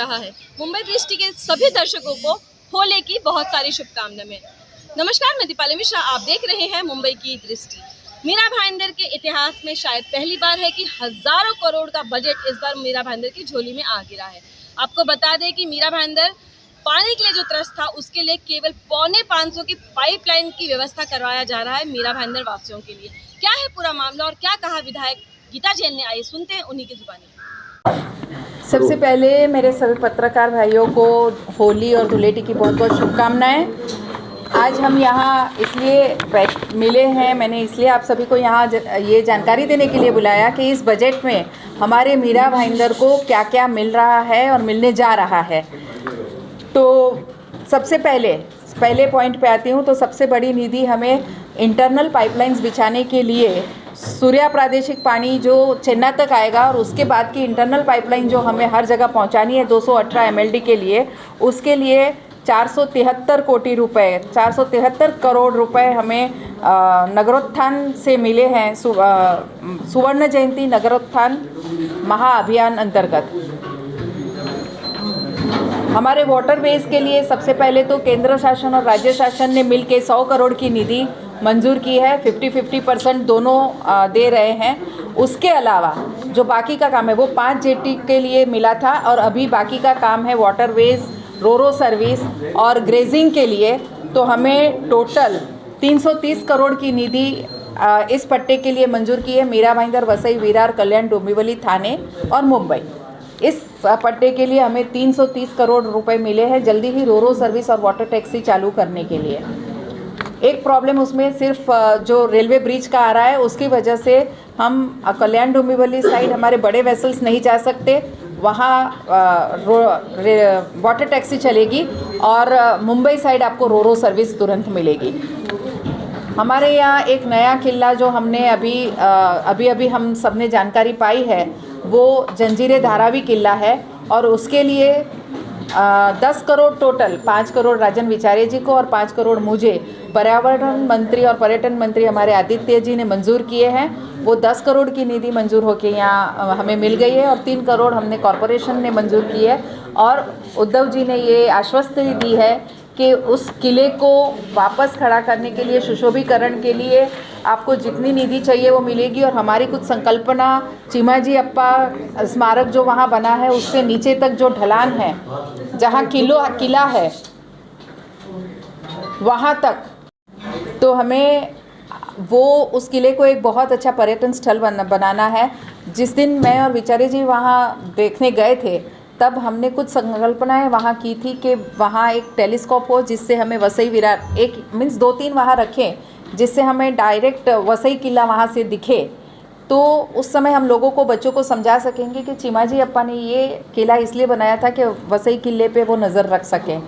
रहा है। मुंबई दृष्टि के सभी दर्शकों को होली की बहुत सारी शुभकामनाएं। नमस्कार, मैं दीपाली मिश्रा, आप देख रहे हैं मुंबई की दृष्टि। मीरा भाईंदर के इतिहास में शायद पहली बार है कि हजारों करोड़ का बजट इस बार मीरा भाईंदर की झोली में आ गिरा है। आपको बता दें कि मीरा भाईंदर पानी के लिए जो त्रस्त था उसके लिए केवल 450 की पाइपलाइन की व्यवस्था करवाया जा रहा है मीरा भाईंदर वासियों के लिए। क्या है पूरा मामला और क्या कहा विधायक गीता जैन ने, आइए सुनते हैं उन्हीं की जुबानी। सबसे पहले मेरे सभी पत्रकार भाइयों को होली और धुलेटी की बहुत बहुत शुभकामनाएं। आज हम यहाँ इसलिए मिले हैं, मैंने इसलिए आप सभी को यहाँ ये जानकारी देने के लिए बुलाया कि इस बजट में हमारे मीरा भाईंदर को क्या क्या मिल रहा है और मिलने जा रहा है। तो सबसे पहले पॉइंट पे आती हूँ। तो सबसे बड़ी निधि हमें इंटरनल पाइपलाइंस बिछाने के लिए सूर्या प्रादेशिक पानी जो चेन्नई तक आएगा और उसके बाद की इंटरनल पाइपलाइन जो हमें हर जगह पहुंचानी है 218 MLD के लिए, उसके लिए 473 कोटी रुपए 473 करोड़ रुपए हमें नगरोत्थान से मिले हैं। सुवर्ण जयंती नगरोत्थान महाअभियान अंतर्गत हमारे वाटरवेज के लिए सबसे पहले तो केंद्र शासन और राज्य शासन ने मिलकर 100 करोड़ की निधि मंजूर की है। 50-50% दोनों दे रहे हैं। उसके अलावा जो बाकी का काम है वो 5 जेटी के लिए मिला था और अभी बाकी का काम है वाटरवेज, रोरो सर्विस और ग्रेजिंग के लिए। तो हमें टोटल 330 करोड़ की निधि इस पट्टे के लिए मंजूर की है। मीरा भाईंदर, वसई, विरार, कल्याण, डोंबिवली, थाने और मुंबई। इस पट्टे के लिए हमें 330 करोड़ रुपए मिले हैं। जल्दी ही रोरो सर्विस और वाटर टैक्सी चालू करने के लिए। एक प्रॉब्लम उसमें सिर्फ जो रेलवे ब्रिज का आ रहा है उसकी वजह से हम कल्याण डोंबिवली साइड हमारे बड़े वेसल्स नहीं जा सकते, वहाँ वाटर टैक्सी चलेगी और मुंबई साइड आपको रोरो सर्विस तुरंत मिलेगी। हमारे यहाँ एक नया किला जो हमने अभी हम सबने जानकारी पाई है वो जंजीरे धारावी किला है और उसके लिए 10 करोड़ टोटल, 5 करोड़ राजन विचारे जी को और 5 करोड़ मुझे पर्यावरण मंत्री और पर्यटन मंत्री हमारे आदित्य जी ने मंजूर किए हैं। वो 10 करोड़ की निधि मंजूर होके यहाँ हमें मिल गई है और 3 करोड़ हमने कॉरपोरेशन ने मंजूर की है। और उद्धव जी ने ये आश्वस्त दी है कि उस किले को वापस खड़ा करने के लिए, सुशोभीकरण के लिए आपको जितनी निधि चाहिए वो मिलेगी। और हमारी कुछ संकल्पना, चिमाजी अप्पा स्मारक जो वहाँ बना है उससे नीचे तक जो ढलान है जहाँ किला है वहाँ तक, तो हमें वो उस किले को एक बहुत अच्छा पर्यटन स्थल बनाना है। जिस दिन मैं और विचारे जी वहाँ देखने गए थे तब हमने कुछ संकल्पनाएं वहाँ की थी कि वहाँ एक टेलीस्कोप हो जिससे हमें वसई विरार, एक मीन्स 2-3 वहाँ रखें जिससे हमें डायरेक्ट वसई किला वहाँ से दिखे। तो उस समय हम लोगों को, बच्चों को समझा सकेंगे कि चिमाजी अप्पा ने ये किला इसलिए बनाया था कि वसई किले पे वो नज़र रख सकें।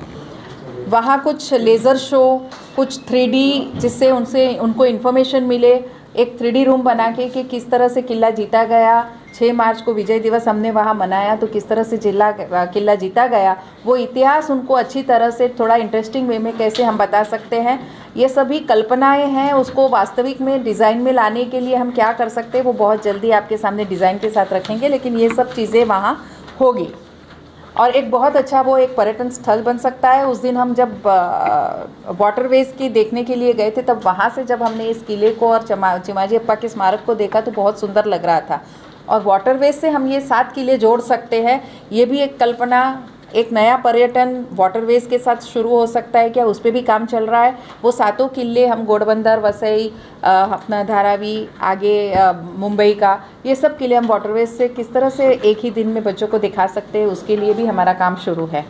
वहाँ कुछ लेज़र शो, कुछ 3D जिससे उनको इन्फॉर्मेशन मिले। एक 3D रूम बना के कि किस तरह से किला जीता गया। 6 मार्च को विजय दिवस हमने वहाँ मनाया तो किस तरह से किला जीता गया, वो इतिहास उनको अच्छी तरह से थोड़ा इंटरेस्टिंग वे में कैसे हम बता सकते हैं। ये सभी कल्पनाएं हैं, उसको वास्तविक में डिज़ाइन में लाने के लिए हम क्या कर सकते हैं वो बहुत जल्दी आपके सामने डिज़ाइन के साथ रखेंगे। लेकिन ये सब चीज़ें वहाँ होगी और एक बहुत अच्छा वो एक पर्यटन स्थल बन सकता है। उस दिन हम जब वाटरवेज की देखने के लिए गए थे तब वहाँ से जब हमने इस किले को और चिमाजी अप्पा के स्मारक को देखा तो बहुत सुंदर लग रहा था। और वाटरवेज से हम ये 7 किले जोड़ सकते हैं। ये भी एक कल्पना, एक नया पर्यटन वाटरवेज के साथ शुरू हो सकता है क्या, उस पर भी काम चल रहा है। वो 7 किले हम घोड़बंदर, वसई, अपना धारावी, आगे मुंबई का, ये सब किले हम वाटरवेज से किस तरह से एक ही दिन में बच्चों को दिखा सकते हैं, उसके लिए भी हमारा काम शुरू है।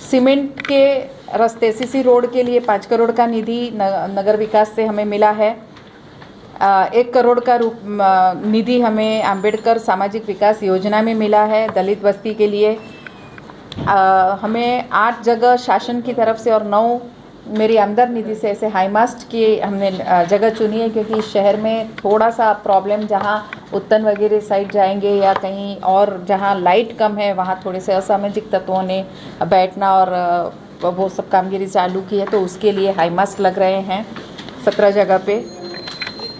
सीमेंट के रास्ते सीसी रोड के लिए 5 करोड़ का निधि नगर विकास से हमें मिला है। 1 करोड़ का निधि हमें अंबेडकर सामाजिक विकास योजना में मिला है दलित बस्ती के लिए। हमें 8 जगह शासन की तरफ से और 9 मेरी आमदर निधि से ऐसे हाईमास्ट की हमने जगह चुनी है, क्योंकि इस शहर में थोड़ा सा प्रॉब्लम, जहाँ उत्तन वगैरह साइड जाएंगे या कहीं और जहाँ लाइट कम है वहाँ थोड़े से असामाजिक तत्वों ने बैठना और वो सब कामगिरी चालू की है, तो उसके लिए हाईमास्ट लग रहे हैं 17 जगह पे।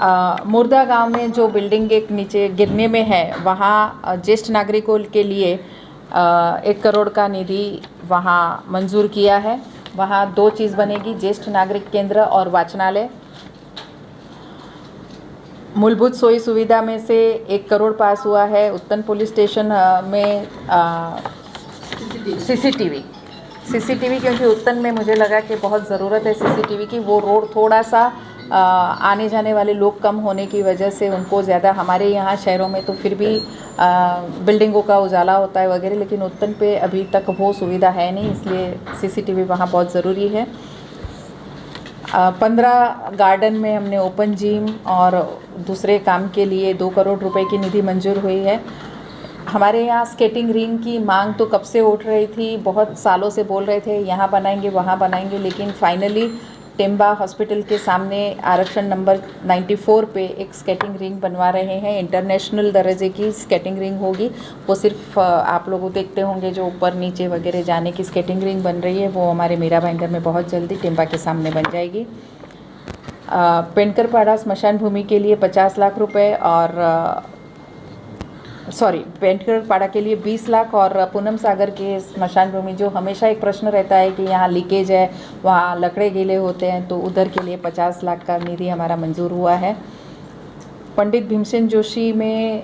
मुर्दा गांव में जो बिल्डिंग एक नीचे गिरने में है, वहाँ ज्येष्ठ नागरिकों के लिए 1 करोड़ का निधि वहाँ मंजूर किया है। वहाँ 2 चीज़ बनेगी, ज्येष्ठ नागरिक केंद्र और वाचनालय। मूलभूत सोई सुविधा में से 1 करोड़ पास हुआ है। उत्तन पुलिस स्टेशन में सीसीटीवी, क्योंकि उत्तन में मुझे लगा कि बहुत ज़रूरत है सीसीटीवी की। वो रोड थोड़ा सा आने जाने वाले लोग कम होने की वजह से उनको ज़्यादा, हमारे यहाँ शहरों में तो फिर भी बिल्डिंगों का उजाला होता है वगैरह, लेकिन उत्तन पे अभी तक वो सुविधा है नहीं, इसलिए सीसीटीवी वहाँ बहुत ज़रूरी है। 15 गार्डन में हमने ओपन जिम और दूसरे काम के लिए 2 करोड़ रुपए की निधि मंजूर हुई है। हमारे यहाँ स्केटिंग रिंग की मांग तो कब से उठ रही थी, बहुत सालों से बोल रहे थे यहाँ बनाएंगे वहाँ बनाएंगे, लेकिन फाइनली टिम्बा हॉस्पिटल के सामने आरक्षण नंबर 94 पे एक स्केटिंग रिंग बनवा रहे हैं। इंटरनेशनल दर्जे की स्केटिंग रिंग होगी। वो सिर्फ आप लोग देखते होंगे जो ऊपर नीचे वगैरह जाने की स्केटिंग रिंग बन रही है, वो हमारे मीरा भाईंदर में बहुत जल्दी टिम्बा के सामने बन जाएगी। पेंटकरपाड़ा स्मशान भूमि के लिए 50 लाख रुपए और पेंटकरपाड़ा के लिए 20 लाख और पूनम सागर के स्मशान भूमि, जो हमेशा एक प्रश्न रहता है कि यहाँ लीकेज है, वहाँ लकड़े गीले होते हैं, तो उधर के लिए 50 लाख का निधि हमारा मंजूर हुआ है। पंडित भीमसेन जोशी में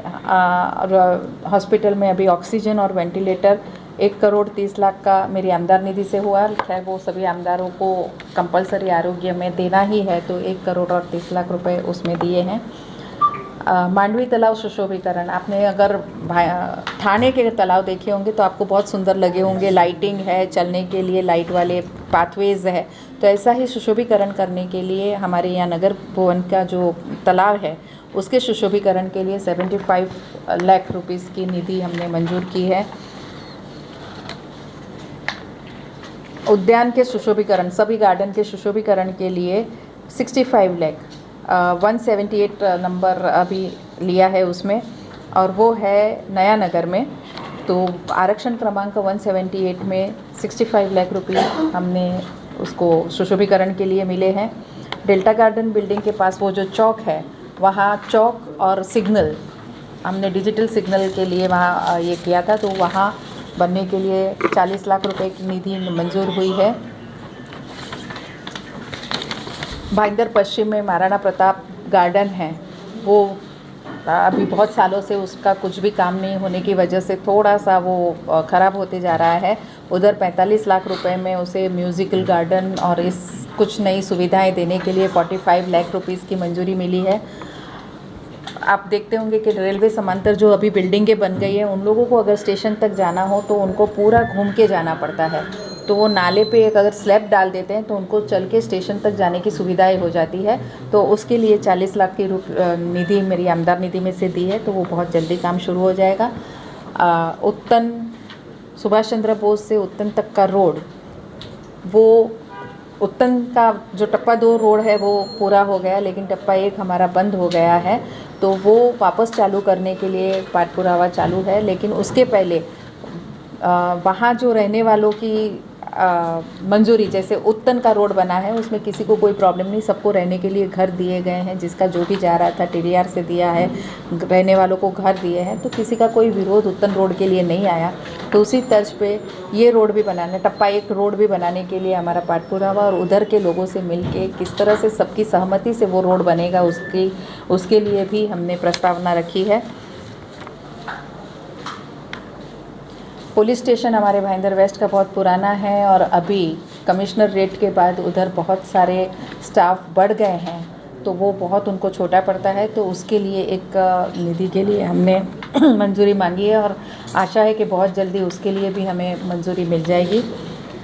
हॉस्पिटल में अभी ऑक्सीजन और वेंटिलेटर 1 करोड़ 30 लाख का मेरी आमदार निधि से हुआ। खैर वो सभी आमदारों को कंपलसरी आरोग्य में देना ही है, तो 1 करोड़ और 30 लाख रुपए उसमें दिए हैं। मांडवी तालाब सुशोभीकरण, आपने अगर थाने के तालाब देखे होंगे तो आपको बहुत सुंदर लगे होंगे। लाइटिंग है, चलने के लिए लाइट वाले पाथवेज है, तो ऐसा ही सुशोभीकरण करने के लिए हमारे यहाँ नगर भवन का जो तालाब है उसके सुशोभीकरण के लिए 75 लाख रुपीस की निधि हमने मंजूर की है। उद्यान के सुशोभीकरण, सभी गार्डन के सुशोभीकरण के लिए 65 लाख 178 नंबर अभी लिया है उसमें, और वो है नया नगर में। तो आरक्षण क्रमांक 178 में 65 लाख रुपये हमने उसको सुशोभीकरण के लिए मिले हैं। डेल्टा गार्डन बिल्डिंग के पास वो जो चौक है, वहाँ चौक और सिग्नल हमने डिजिटल सिग्नल के लिए वहाँ ये किया था, तो वहाँ बनने के लिए 40 लाख रुपए की निधि मंजूर हुई है। भाईंदर पश्चिम में महाराणा प्रताप गार्डन है, वो अभी बहुत सालों से उसका कुछ भी काम नहीं होने की वजह से थोड़ा सा वो ख़राब होते जा रहा है। उधर 45 लाख रुपए में उसे म्यूज़िकल गार्डन और इस कुछ नई सुविधाएं देने के लिए 45 लाख रुपीस की मंजूरी मिली है। आप देखते होंगे कि रेलवे समांतर जो अभी बिल्डिंगें बन गई हैं, उन लोगों को अगर स्टेशन तक जाना हो तो उनको पूरा घूम के जाना पड़ता है, तो वो नाले पे एक अगर स्लैब डाल देते हैं तो उनको चल के स्टेशन तक जाने की सुविधाएं हो जाती है। तो उसके लिए 40 लाख की निधि मेरी आमदार निधि में से दी है, तो वो बहुत जल्दी काम शुरू हो जाएगा। उत्तन सुभाष चंद्र बोस से उत्तन तक का रोड, वो उत्तन का जो टप्पा 2 रोड है वो पूरा हो गया, लेकिन टप्पा 1 हमारा बंद हो गया है, तो वो वापस चालू करने के लिए पाठ पुरावा चालू है। लेकिन उसके पहले वहाँ जो रहने वालों की मंजूरी, जैसे उत्तन का रोड बना है उसमें किसी को कोई प्रॉब्लम नहीं, सबको रहने के लिए घर दिए गए हैं, जिसका जो भी जा रहा था TDR से दिया है, रहने वालों को घर दिए हैं, तो किसी का कोई विरोध उत्तन रोड के लिए नहीं आया। तो उसी तर्ज पे ये रोड भी बनाने, टप्पा 1 रोड भी बनाने के लिए हमारा पाठ पुरावा और उधर के लोगों से मिलके किस तरह से सबकी सहमति से वो रोड बनेगा उसके लिए भी हमने प्रस्तावना रखी है। पुलिस स्टेशन हमारे भाईंदर वेस्ट का बहुत पुराना है और अभी कमिश्नर रेट के बाद उधर बहुत सारे स्टाफ बढ़ गए हैं, तो वो बहुत उनको छोटा पड़ता है, तो उसके लिए एक निधि के लिए हमने मंजूरी मांगी है और आशा है कि बहुत जल्दी उसके लिए भी हमें मंजूरी मिल जाएगी।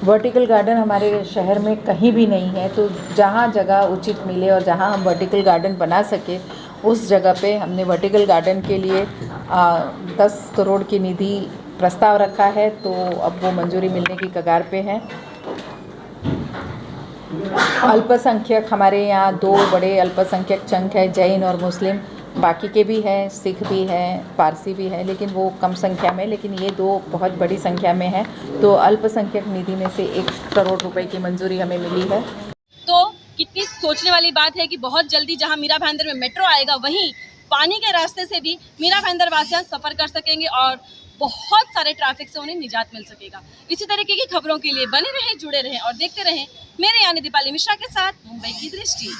वर्टिकल गार्डन हमारे शहर में कहीं भी नहीं है, तो जहाँ जगह उचित मिले और जहाँ हम वर्टिकल गार्डन बना सके उस जगह पे हमने वर्टिकल गार्डन के लिए 10 करोड़ की निधि प्रस्ताव रखा है, तो अब वो मंजूरी मिलने की कगार पे है। अल्पसंख्यक, हमारे यहाँ 2 बड़े अल्पसंख्यक चंक है, जैन और मुस्लिम, बाकी के भी हैं, सिख भी हैं, पारसी भी है, लेकिन वो कम संख्या में, लेकिन ये 2 बहुत बड़ी संख्या में है। तो अल्पसंख्यक निधि में से 1 करोड़ रुपए की मंजूरी हमें मिली है। तो कितनी सोचने वाली बात है कि बहुत जल्दी जहां मीरा भाईंदर में मेट्रो आएगा, वहीं पानी के रास्ते से भी मीरा भाईंदर वासियां सफ़र कर सकेंगे और बहुत सारे ट्रैफिक से उन्हें निजात मिल सकेगा। इसी तरीके की खबरों के लिए बने रहें, जुड़े रहें और देखते रहें मेरे यानी दीपाली मिश्रा के साथ मुंबई की दृष्टि।